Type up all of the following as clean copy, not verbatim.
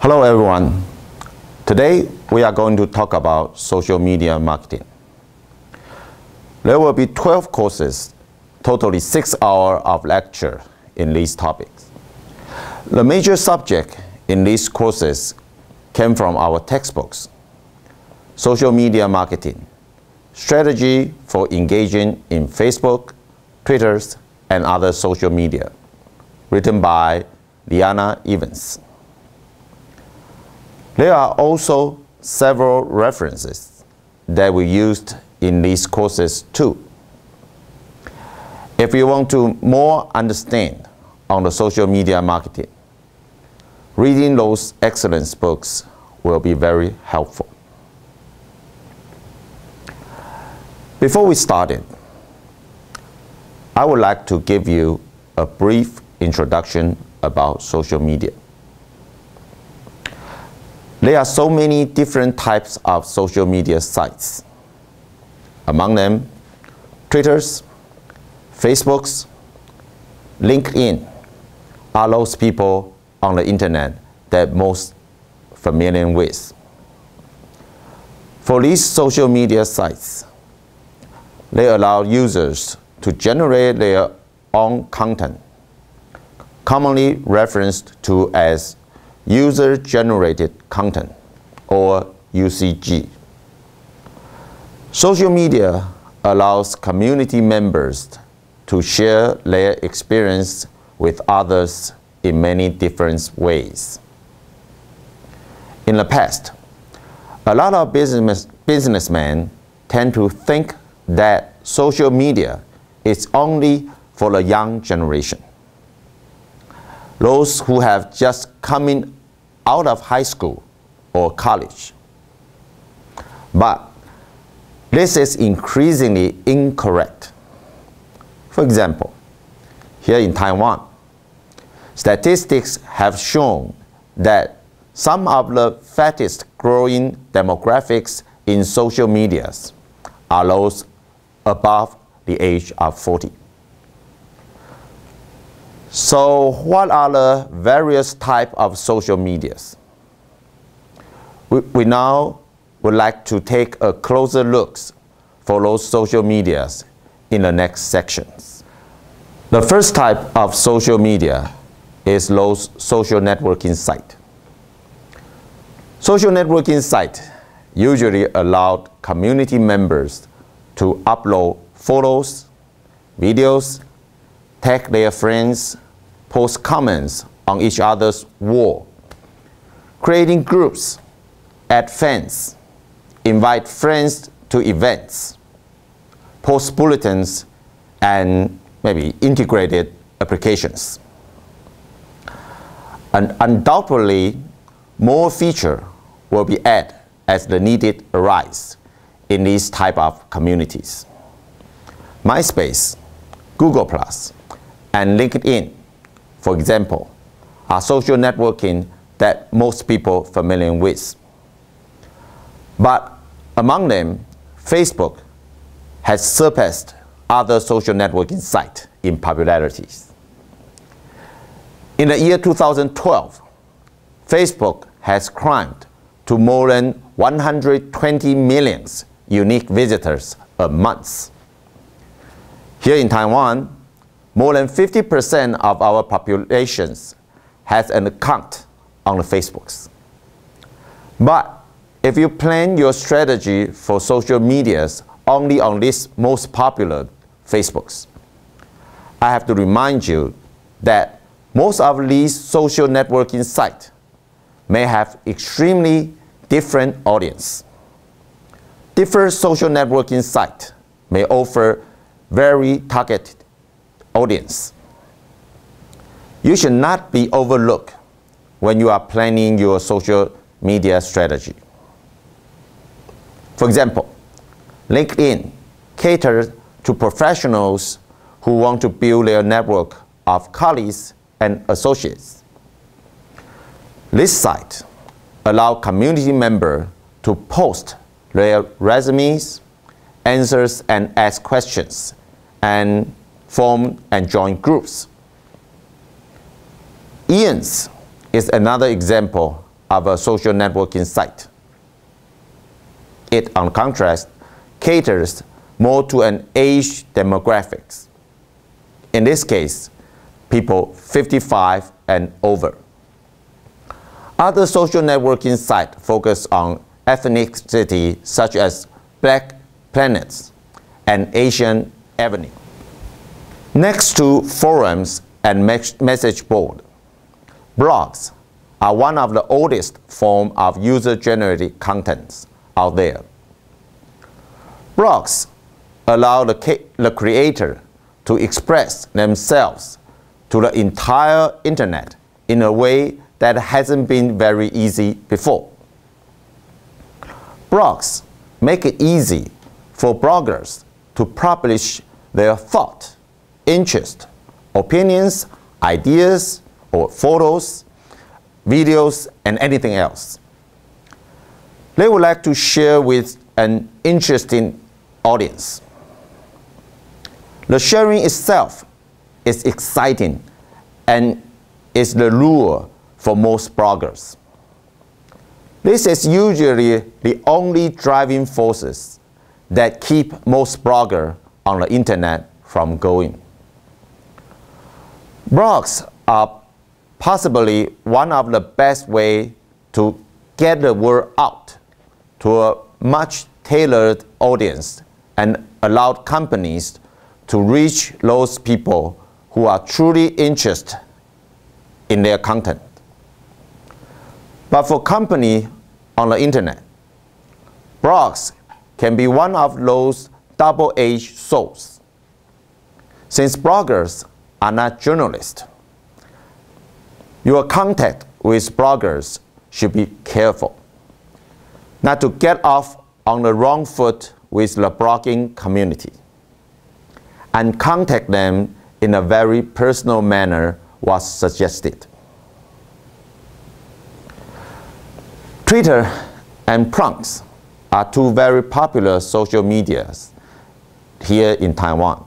Hello everyone. Today we are going to talk about social media marketing. There will be 12 courses, totally 6 hours of lecture in these topics. The major subject in these courses came from our textbooks: Social Media Marketing, Strategy for Engaging in Facebook, Twitter, and other social media, written by Liana Evans. There are also several references that we used in these courses too. If you want to more understand on the social media marketing, reading those excellent books will be very helpful. Before we started, I would like to give you a brief introduction about social media. There are so many different types of social media sites. Among them, Twitter's, Facebook's, LinkedIn are those people on the internet that most familiar with. For these social media sites, they allow users to generate their own content, commonly referenced to as user-generated content, or UGC. Social media allows community members to share their experience with others in many different ways. In the past, a lot of businessmen tend to think that social media is only for the young generation, those who have just come out of high school or college. But this is increasingly incorrect. For example, here in Taiwan, statistics have shown that some of the fastest growing demographics in social media are those above the age of 40. So what are the various types of social medias? We now would like to take a closer look for those social medias in the next sections. The first type of social media is those social networking sites. Social networking sites usually allow community members to upload photos, videos, tag their friends, post comments on each other's wall, creating groups, add fans, invite friends to events, post bulletins, and maybe integrated applications. And undoubtedly, more features will be added as the need arises in these type of communities. MySpace, Google+, and LinkedIn, for example, are social networking that most people are familiar with. But among them, Facebook has surpassed other social networking sites in popularity. In the year 2012, Facebook has climbed to more than 120 million unique visitors a month. Here in Taiwan, more than 50% of our populations has an account on the Facebooks. But if you plan your strategy for social medias only on these most popular Facebooks, I have to remind you that most of these social networking sites may have extremely different audience. Different social networking sites may offer very targeted audience. You should not be overlooked when you are planning your social media strategy. For example, LinkedIn caters to professionals who want to build their network of colleagues and associates. This site allows community members to post their resumes, answers and ask questions, and form and join groups. Ian's is another example of a social networking site. It, on contrast, caters more to an age demographics. In this case, people 55 and over. Other social networking sites focus on ethnicity such as Black Planets and Asian Avenue. Next to forums and message board, blogs are one of the oldest forms of user-generated contents out there. Blogs allow the creator to express themselves to the entire internet in a way that hasn't been very easy before. Blogs make it easy for bloggers to publish their thought, interest, opinions, ideas, or photos, videos, and anything else. They would like to share with an interesting audience. The sharing itself is exciting and is the lure for most bloggers. This is usually the only driving forces that keep most bloggers on the internet from going. Blogs are possibly one of the best ways to get the word out to a much tailored audience and allow companies to reach those people who are truly interested in their content. But for companies on the internet, blogs can be one of those double-edged swords. Since bloggers are not journalists, your contact with bloggers should be careful, not to get off on the wrong foot with the blogging community, and contact them in a very personal manner was suggested. Twitter and Prongs are two very popular social medias here in Taiwan.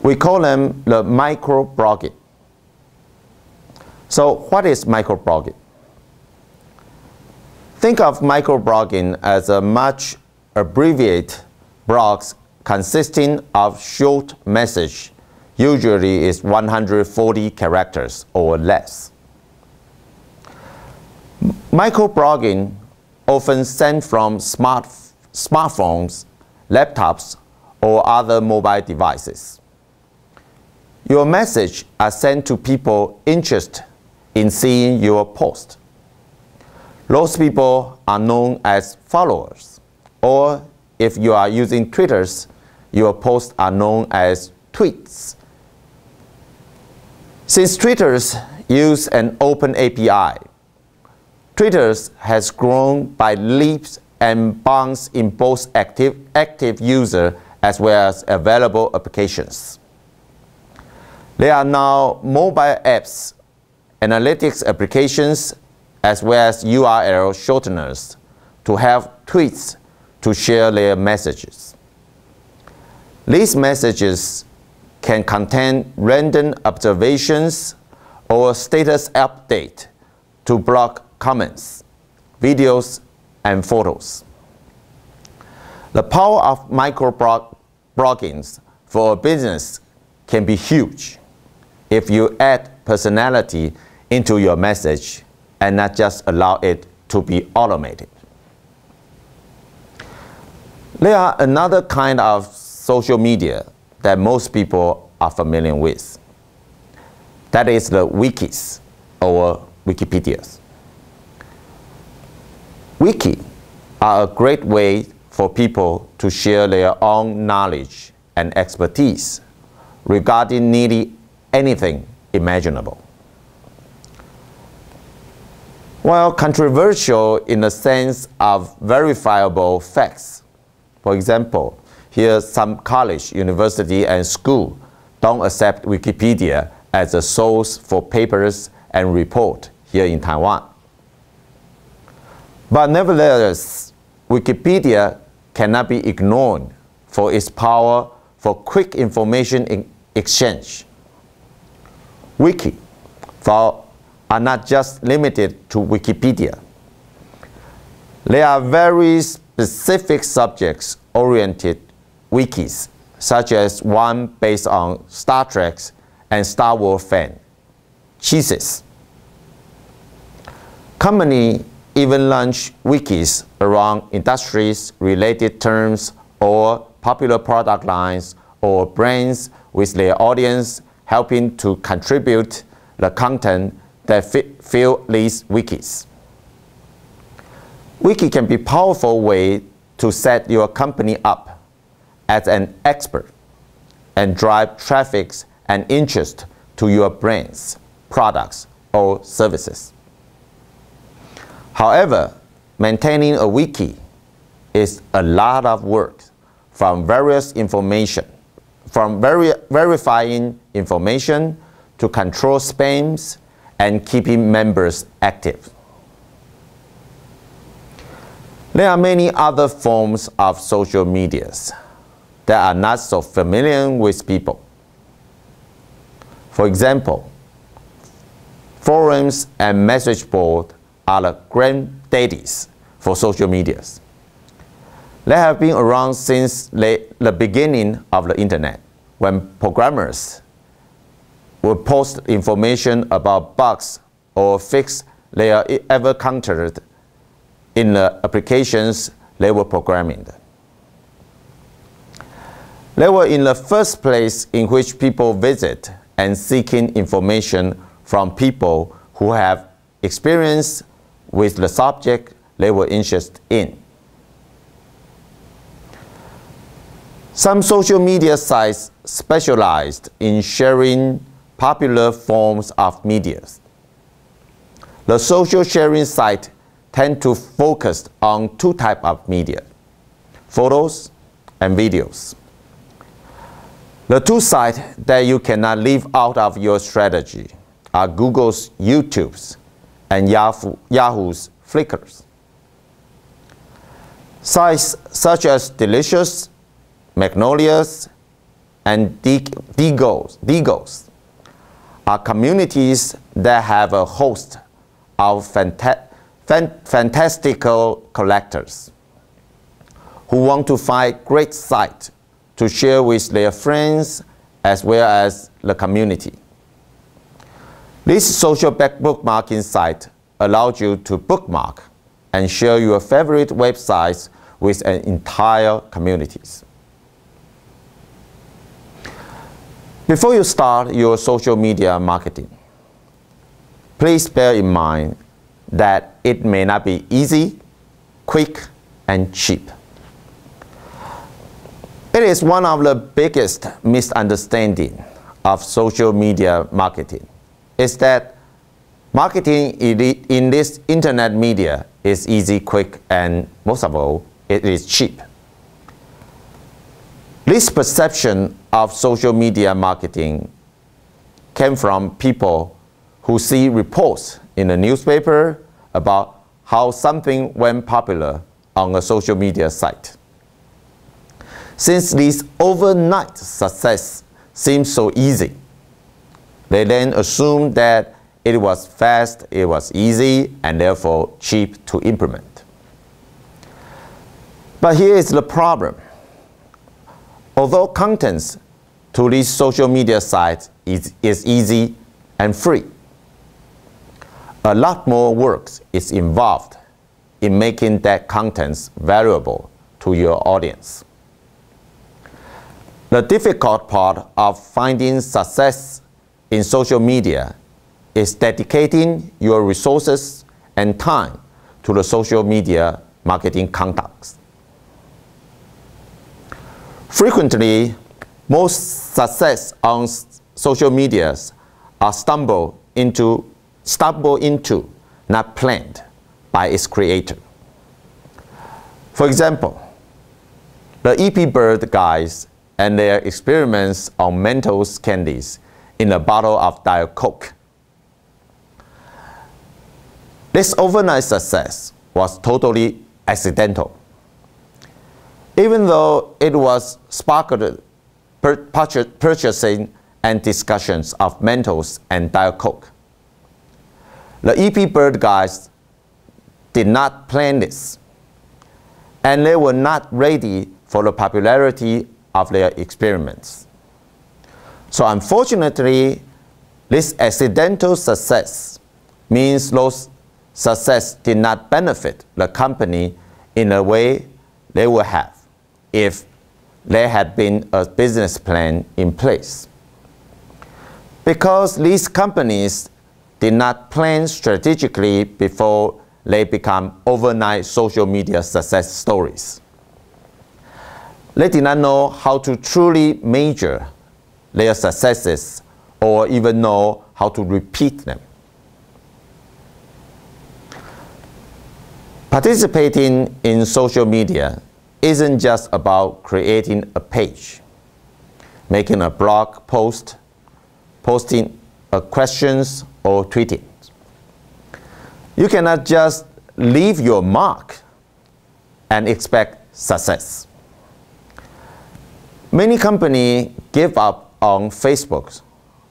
We call them the microblogging. So what is microblogging? Think of microblogging as a much abbreviated blogs consisting of short message, usually is 140 characters or less. Microblogging often sent from smartphones, laptops, or other mobile devices. Your message are sent to people interested in seeing your post. Those people are known as followers, or if you are using Twitters, your posts are known as tweets. Since Twitters use an open API, Twitters has grown by leaps and bounds in both active user as well as available applications. There are now mobile apps, analytics applications, as well as URL shorteners to have tweets to share their messages. These messages can contain random observations or status update to block comments, videos, and photos. The power of microblogging for a business can be huge if you add personality into your message and not just allow it to be automated. There are another kind of social media that most people are familiar with. That is the wikis or Wikipedias. Wiki are a great way for people to share their own knowledge and expertise regarding nearly anything imaginable. While controversial in the sense of verifiable facts, for example, here some college, university, and school don't accept Wikipedia as a source for papers and report here in Taiwan. But nevertheless, Wikipedia cannot be ignored for its power for quick information exchange. Wiki, for are not just limited to Wikipedia. They are very specific subjects-oriented wikis, such as one based on Star Trek and Star Wars fan, Cheez-Its. Companies even launch wikis around industries-related terms or popular product lines or brands with their audience helping to contribute the content that fill these wikis. Wiki can be a powerful way to set your company up as an expert and drive traffic and interest to your brands, products, or services. However, maintaining a wiki is a lot of work, from verifying information to control spams and keeping members active. There are many other forms of social medias that are not so familiar with people. For example, forums and message boards are the granddaddies for social medias. They have been around since the beginning of the internet, when programmers would post information about bugs or fix they ever encountered in the applications they were programming. They were in the first place in which people visit and seeking information from people who have experience with the subject they were interested in. Some social media sites specialized in sharing popular forms of media. The social sharing sites tend to focus on two types of media: photos and videos. The two sites that you cannot leave out of your strategy are Google's YouTubes and Yahoo's Flickrs. Sites such as Delicious, Magnolias, and Digos are communities that have a host of fantastical collectors who want to find great sites to share with their friends as well as the community. This social bookmarking site allows you to bookmark and share your favorite websites with an entire community. Before you start your social media marketing, please bear in mind that it may not be easy, quick, and cheap. It is one of the biggest misunderstandings of social media marketing is that marketing in this internet media is easy, quick, and most of all, it is cheap. This perception of social media marketing came from people who see reports in the newspaper about how something went popular on a social media site. Since this overnight success seems so easy, they then assume that it was fast, it was easy, and therefore cheap to implement. But here is the problem. Although content to these social media sites is easy and free, a lot more work is involved in making that content valuable to your audience. The difficult part of finding success in social media is dedicating your resources and time to the social media marketing context. Frequently, most success on social media are stumbled into, not planned by its creator. For example, the EP Bird guys and their experiments on Mentos candies in a bottle of Diet Coke. This overnight success was totally accidental. Even though it was sparked purchasing and discussions of Mentos and Diet Coke. The EP Bird guys did not plan this, and they were not ready for the popularity of their experiments. So unfortunately, this accidental success means those success did not benefit the company in a way they would have if there had been a business plan in place. Because these companies did not plan strategically before they become overnight social media success stories. They did not know how to truly measure their successes or even know how to repeat them. Participating in social media isn't just about creating a page, making a blog post, posting questions, or tweeting. You cannot just leave your mark and expect success. Many companies give up on Facebook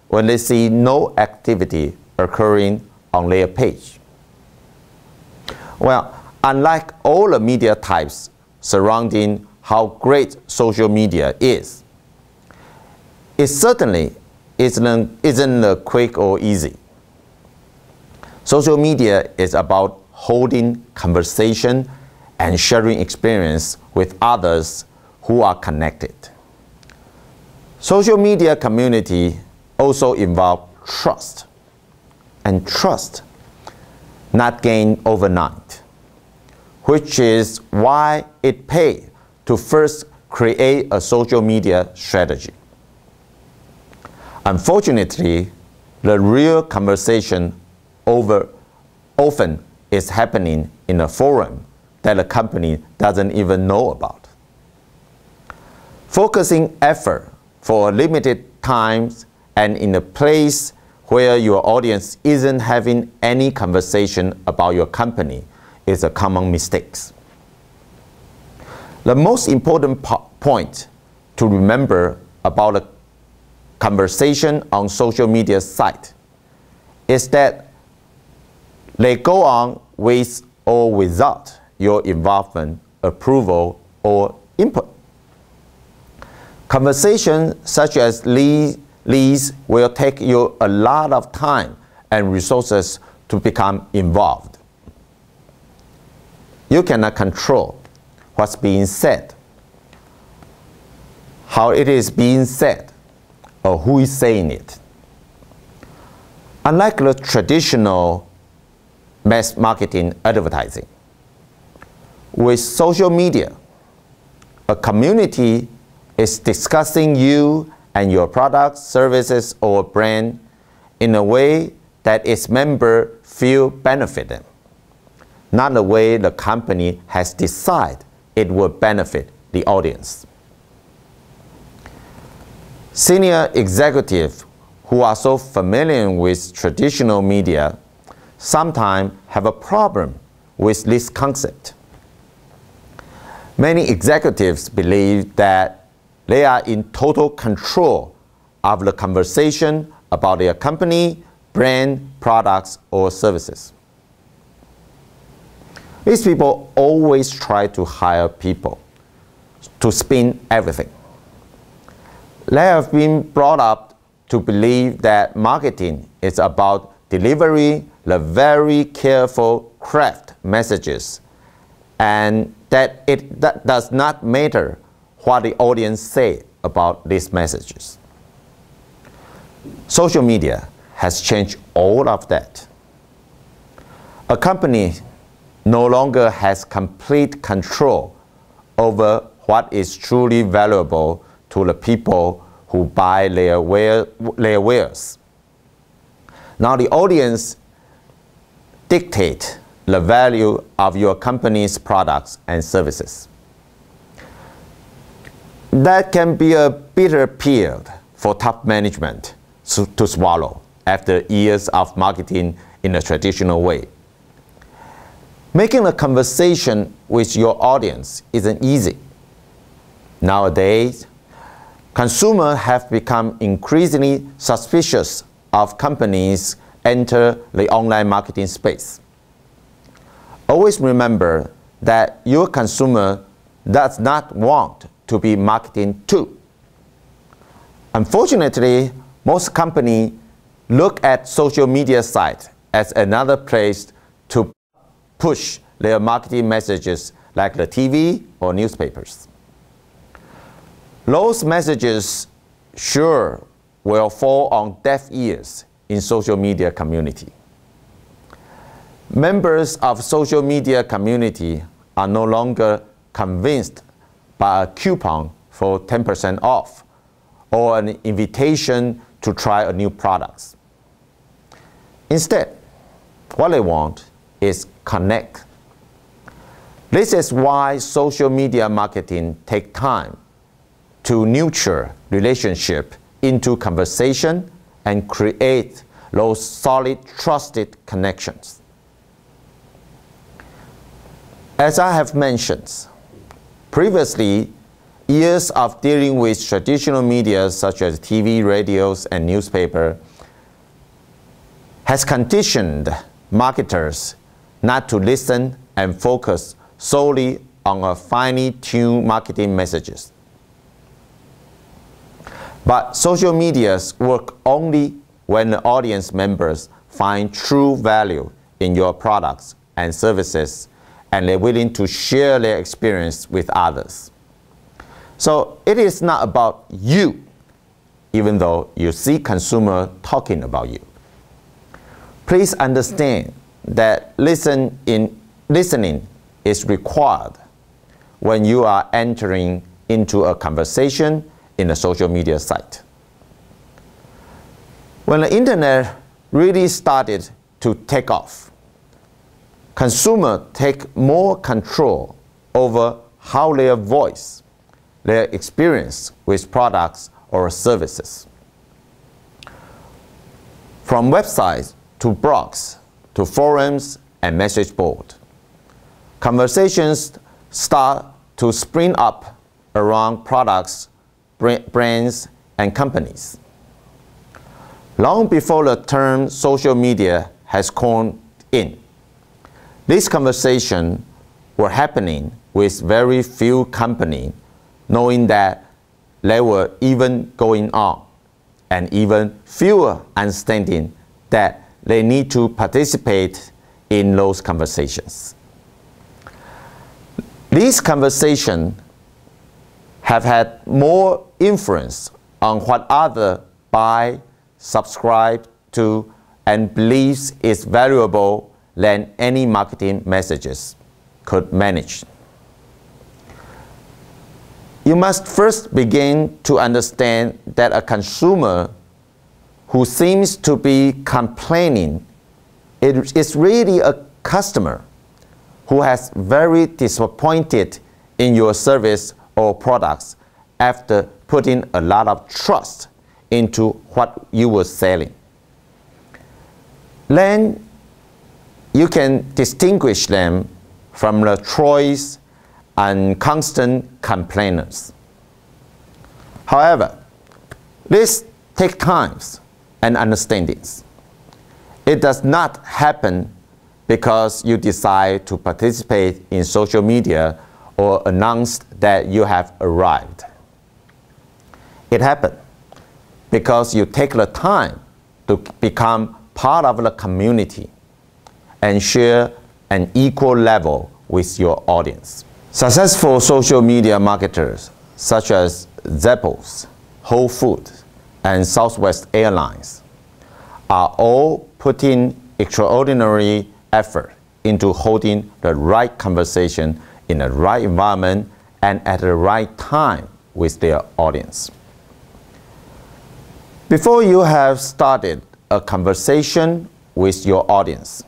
when they see no activity occurring on their page. Well, unlike all the media types surrounding how great social media is, it certainly isn't quick or easy. Social media is about holding conversation and sharing experience with others who are connected. Social media community also involve trust, and trust not gained overnight, which is why it pays to first create a social media strategy. Unfortunately, the real conversation often is happening in a forum that the company doesn't even know about. Focusing effort for limited times and in a place where your audience isn't having any conversation about your company is a common mistake. The most important point to remember about a conversation on social media site is that they go on with or without your involvement, approval, or input. Conversations such as these will take you a lot of time and resources to become involved. You cannot control what's being said, how it is being said, or who is saying it. Unlike the traditional mass marketing advertising, with social media, a community is discussing you and your products, services, or brand in a way that its members feel benefited, not the way the company has decided it will benefit the audience. Senior executives who are so familiar with traditional media sometimes have a problem with this concept. Many executives believe that they are in total control of the conversation about their company, brand, products, or services. These people always try to hire people to spin everything. They have been brought up to believe that marketing is about delivering the very careful craft messages, and that that does not matter what the audience say about these messages. Social media has changed all of that. A company no longer has complete control over what is truly valuable to the people who buy their wares. Now the audience dictates the value of your company's products and services. That can be a bitter pill for top management to swallow after years of marketing in a traditional way. Making a conversation with your audience isn't easy. Nowadays, consumers have become increasingly suspicious of companies enter the online marketing space. Always remember that your consumer does not want to be marketed to. Unfortunately, most companies look at social media sites as another place to push their marketing messages like the TV or newspapers. Those messages sure will fall on deaf ears in social media community. Members of social media community are no longer convinced by a coupon for 10% off or an invitation to try a new product. Instead, what they want is connect. This is why social media marketing takes time to nurture relationship into conversation and create those solid, trusted connections. As I have mentioned, previously, years of dealing with traditional media such as TV, radios, and newspaper has conditioned marketers not to listen and focus solely on a finely tuned marketing messages. But social medias work only when the audience members find true value in your products and services and they're willing to share their experience with others. So it is not about you, even though you see consumers talking about you. Please understand that listening is required when you are entering into a conversation in a social media site. When the internet really started to take off, consumers take more control over how they voice their experience with products or services. From websites to blogs to forums and message boards, conversations start to spring up around products, brands, and companies. Long before the term social media has come in, these conversations were happening with very few companies knowing that they were even going on, and even fewer understanding that they need to participate in those conversations. These conversations have had more influence on what others buy, subscribe to, and believes is valuable than any marketing messages could manage. You must first begin to understand that a consumer who seems to be complaining is really a customer who has very disappointed in your service or products after putting a lot of trust into what you were selling. Then you can distinguish them from the choice and constant complainers. However, this takes time and understandings. It does not happen because you decide to participate in social media or announce that you have arrived. It happens because you take the time to become part of the community and share an equal level with your audience. Successful social media marketers such as Zappos, Whole Foods, and Southwest Airlines are all putting extraordinary effort into holding the right conversation in the right environment and at the right time with their audience. Before you have started a conversation with your audience,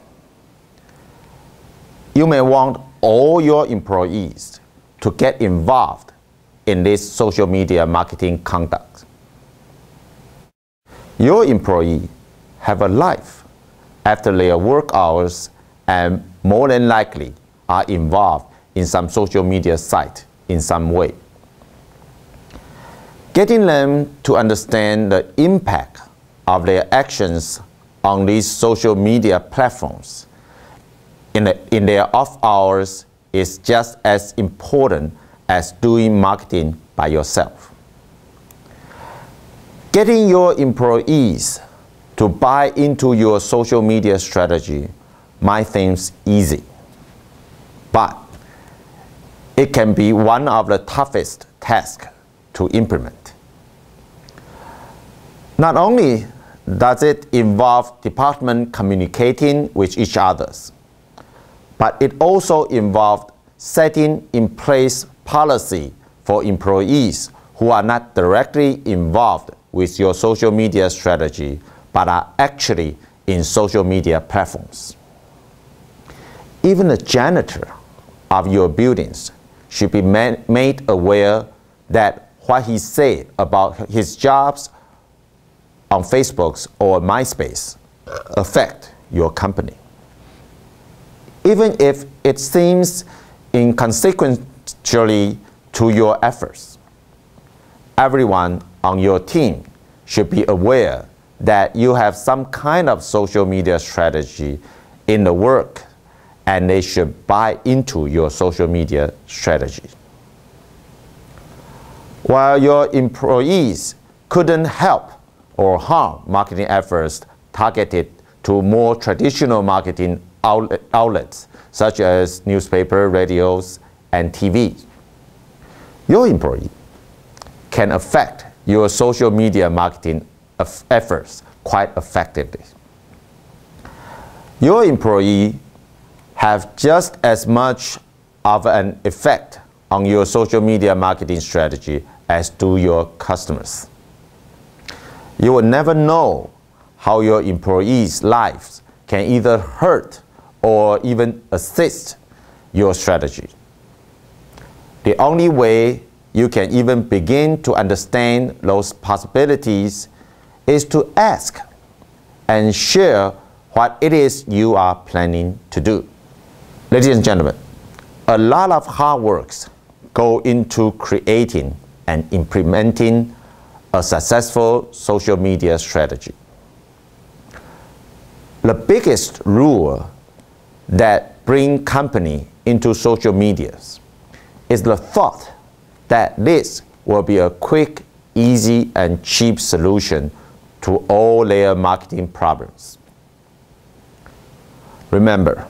you may want all your employees to get involved in this social media marketing conduct. Your employees have a life after their work hours and more than likely are involved in some social media site in some way. Getting them to understand the impact of their actions on these social media platforms in their off hours is just as important as doing marketing by yourself. Getting your employees to buy into your social media strategy might seem easy, but it can be one of the toughest tasks to implement. Not only does it involve departments communicating with each other, but it also involves setting in place policy for employees who are not directly involved with your social media strategy, but are actually in social media platforms. Even the janitor of your buildings should be made aware that what he said about his jobs on Facebook or MySpace affect your company. Even if it seems inconsequentially to your efforts, everyone on your team should be aware that you have some kind of social media strategy in the work, and they should buy into your social media strategy. While your employees couldn't help or harm marketing efforts targeted to more traditional marketing outlets such as newspaper, radios, and TV, your employee can affect your social media marketing efforts quite effectively. Your employee have just as much of an effect on your social media marketing strategy as do your customers. You will never know how your employees' lives can either hurt or even assist your strategy. The only way you can even begin to understand those possibilities is to ask and share what it is you are planning to do. Ladies and gentlemen, a lot of hard works go into creating and implementing a successful social media strategy. The biggest rule that brings company into social media is the thought that this will be a quick, easy, and cheap solution to all their marketing problems. Remember,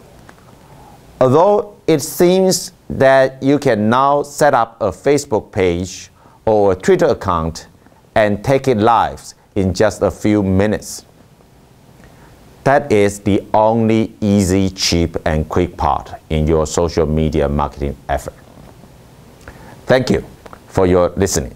although it seems that you can now set up a Facebook page or a Twitter account and take it live in just a few minutes, that is the only easy, cheap, and quick part in your social media marketing effort. Thank you for your listening.